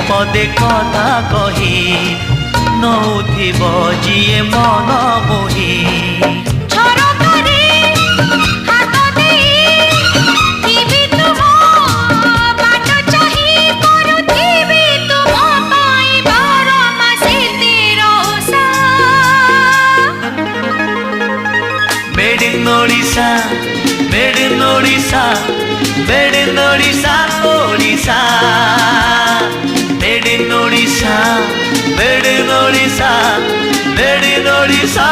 পদে কথা কহি নৌথিব যিয়ে মন মোহি Made in Odisha, made in Odisha, made in Odisha, Odisha. Made in Odisha, made in Odisha, made in Odisha,